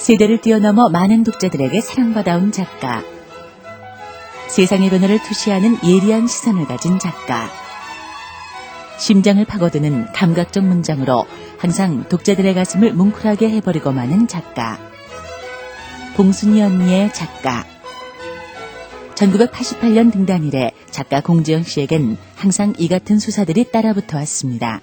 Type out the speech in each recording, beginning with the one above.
세대를 뛰어넘어 많은 독자들에게 사랑받아온 작가. 세상의 변화를 투시하는 예리한 시선을 가진 작가. 심장을 파고드는 감각적 문장으로 항상 독자들의 가슴을 뭉클하게 해버리고 마는 작가. 봉순이 언니의 작가. 1988년 등단 이래 작가 공지영 씨에겐 항상 이 같은 수사들이 따라붙어 왔습니다.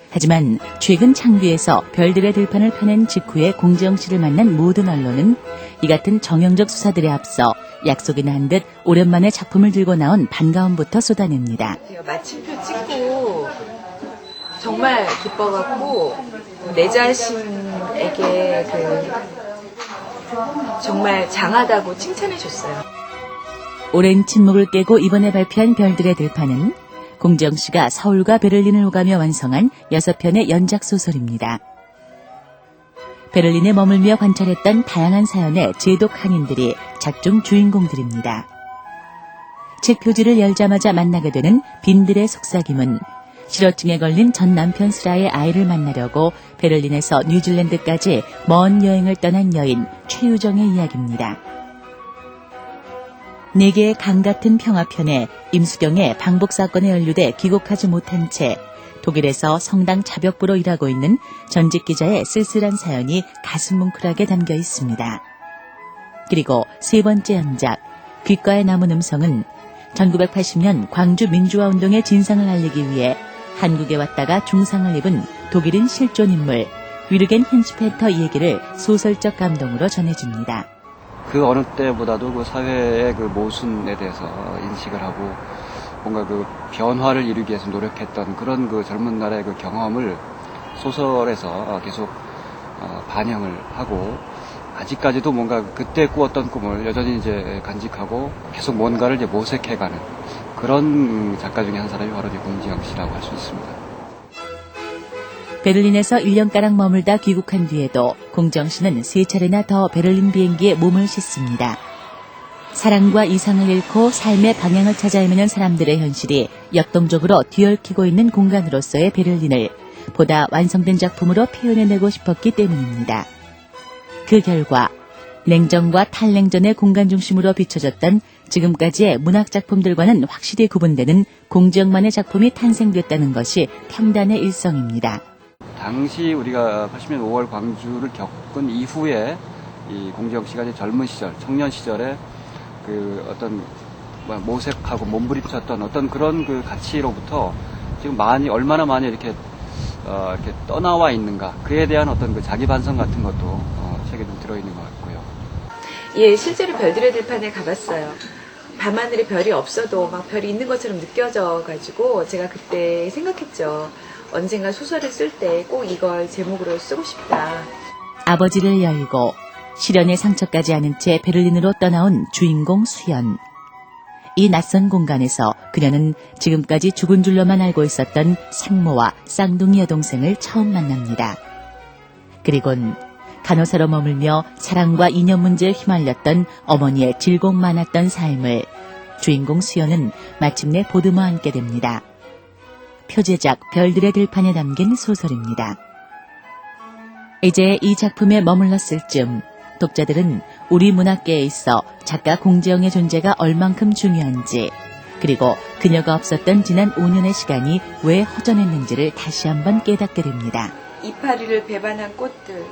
하지만 최근 창비에서 별들의 들판을 펴낸 직후에 공지영 씨를 만난 모든 언론은 이 같은 정형적 수사들에 앞서 약속이나 한 듯 오랜만에 작품을 들고 나온 반가움부터 쏟아냅니다. 마침표 찍고 정말 기뻐갖고 내 자신에게 정말 장하다고 칭찬해줬어요. 오랜 침묵을 깨고 이번에 발표한 별들의 들판은 공지영 씨가 서울과 베를린을 오가며 완성한 6편의 연작 소설입니다. 베를린에 머물며 관찰했던 다양한 사연의 제독 한인들이 작중 주인공들입니다. 책 표지를 열자마자 만나게 되는 빈들의 속삭임은 실어증에 걸린 전 남편 슬아의 아이를 만나려고 베를린에서 뉴질랜드까지 먼 여행을 떠난 여인 최유정의 이야기입니다. 4개의 강 같은 평화편에 임수경의 방북 사건에 연루돼 귀국하지 못한 채 독일에서 성당 자벽부로 일하고 있는 전직 기자의 쓸쓸한 사연이 가슴 뭉클하게 담겨 있습니다. 그리고 세 번째 연작 귓가에 남은 음성은 1980년 광주 민주화운동의 진상을 알리기 위해 한국에 왔다가 중상을 입은 독일인 실존 인물 위르겐 힌슈페터 얘기를 소설적 감동으로 전해줍니다. 그 어느 때보다도 그 사회의 그 모순에 대해서 인식을 하고 뭔가 그 변화를 이루기 위해서 노력했던 그런 그 젊은 날의 그 경험을 소설에서 계속 반영을 하고 아직까지도 뭔가 그때 꾸었던 꿈을 여전히 이제 간직하고 계속 뭔가를 이제 모색해가는 그런 작가 중에 한 사람이 바로 공지영 씨라고 할 수 있습니다. 베를린에서 1년가량 머물다 귀국한 뒤에도 공지영 씨는 3차례나 더 베를린 비행기에 몸을 싣습니다. 사랑과 이상을 잃고 삶의 방향을 찾아 헤매는 사람들의 현실이 역동적으로 뒤얽히고 있는 공간으로서의 베를린을 보다 완성된 작품으로 표현해내고 싶었기 때문입니다. 그 결과 냉전과 탈냉전의 공간 중심으로 비춰졌던 지금까지의 문학작품들과는 확실히 구분되는 공지영만의 작품이 탄생됐다는 것이 평단의 일성입니다. 당시 우리가 80년 5월 광주를 겪은 이후에 이 공지영 씨가 이제 젊은 시절, 청년 시절에 그 어떤 모색하고 몸부림쳤던 어떤 그런 그 가치로부터 지금 얼마나 많이 이렇게 떠나와 있는가, 그에 대한 어떤 그 자기 반성 같은 것도 책에 좀 들어있는 것 같고요. 예, 실제로 별들의 들판에 가봤어요. 밤하늘에 별이 없어도 막 별이 있는 것처럼 느껴져가지고 제가 그때 생각했죠. 언젠가 소설을 쓸 때 꼭 이걸 제목으로 쓰고 싶다. 아버지를 열고 시련의 상처까지 안은 채 베를린으로 떠나온 주인공 수연. 이 낯선 공간에서 그녀는 지금까지 죽은 줄로만 알고 있었던 상모와 쌍둥이 여동생을 처음 만납니다. 그리곤 간호사로 머물며 사랑과 인연 문제에 휘말렸던 어머니의 질곡 많았던 삶을 주인공 수연은 마침내 보듬어 안게 됩니다. 표제작 별들의 들판에 담긴 소설입니다. 이제 이 작품에 머물렀을 즈음 독자들은 우리 문학계에 있어 작가 공지영의 존재가 얼만큼 중요한지, 그리고 그녀가 없었던 지난 5년의 시간이 왜 허전했는지를 다시 한번 깨닫게 됩니다. 이파리를 배반한 꽃들,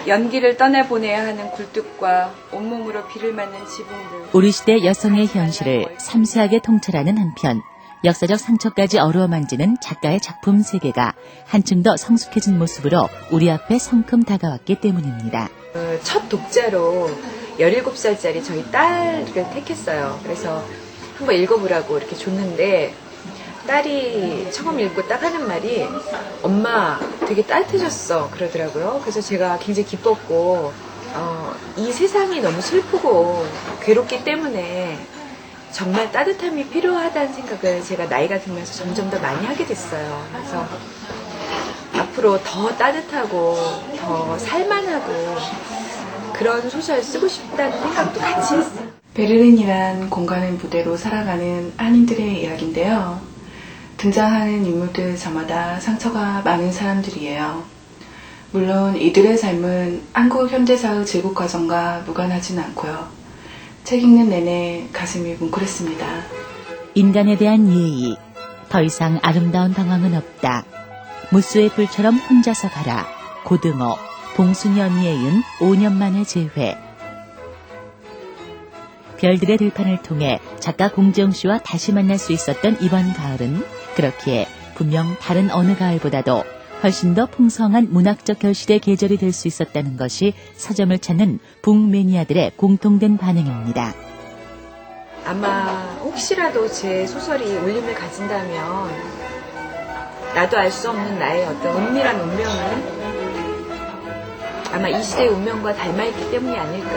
연기를 떠나보내야 하는 굴뚝과 온몸으로 비를 맞는 지붕들. 우리 시대 여성의 현실을 섬세하게 통찰하는 한편 역사적 상처까지 어루어 만지는 작가의 작품 세계가 한층 더 성숙해진 모습으로 우리 앞에 성큼 다가왔기 때문입니다. 첫 독자로 17살짜리 저희 딸을 택했어요. 그래서 한번 읽어보라고 이렇게 줬는데 딸이 처음 읽고 딱 하는 말이 엄마 되게 따뜻해졌어 그러더라고요. 그래서 제가 굉장히 기뻤고 이 세상이 너무 슬프고 괴롭기 때문에 정말 따뜻함이 필요하다는 생각을 제가 나이가 들면서 점점 더 많이 하게 됐어요. 그래서 앞으로 더 따뜻하고 더 살만하고 그런 소설 쓰고 싶다는 생각도 같이 했어요. 베를린이란 공간을 무대로 살아가는 한인들의 이야기인데요. 등장하는 인물들 저마다 상처가 많은 사람들이에요. 물론 이들의 삶은 한국 현대사의 제국 과정과 무관하진 않고요. 책 읽는 내내 가슴이 뭉클했습니다. 인간에 대한 예의. 더 이상 아름다운 방황은 없다. 무수의 불처럼 혼자서 가라. 고등어. 봉순이 언니의 은 5년 만의 재회. 별들의 들판을 통해 작가 공지영 씨와 다시 만날 수 있었던 이번 가을은 그렇기에 분명 다른 어느 가을보다도 훨씬 더 풍성한 문학적 결실의 계절이 될 수 있었다는 것이 서점을 찾는 북매니아들의 공통된 반응입니다. 아마 혹시라도 제 소설이 울림을 가진다면 나도 알 수 없는 나의 어떤 은밀한 운명을 아마 이 시대의 운명과 닮아있기 때문이 아닐까.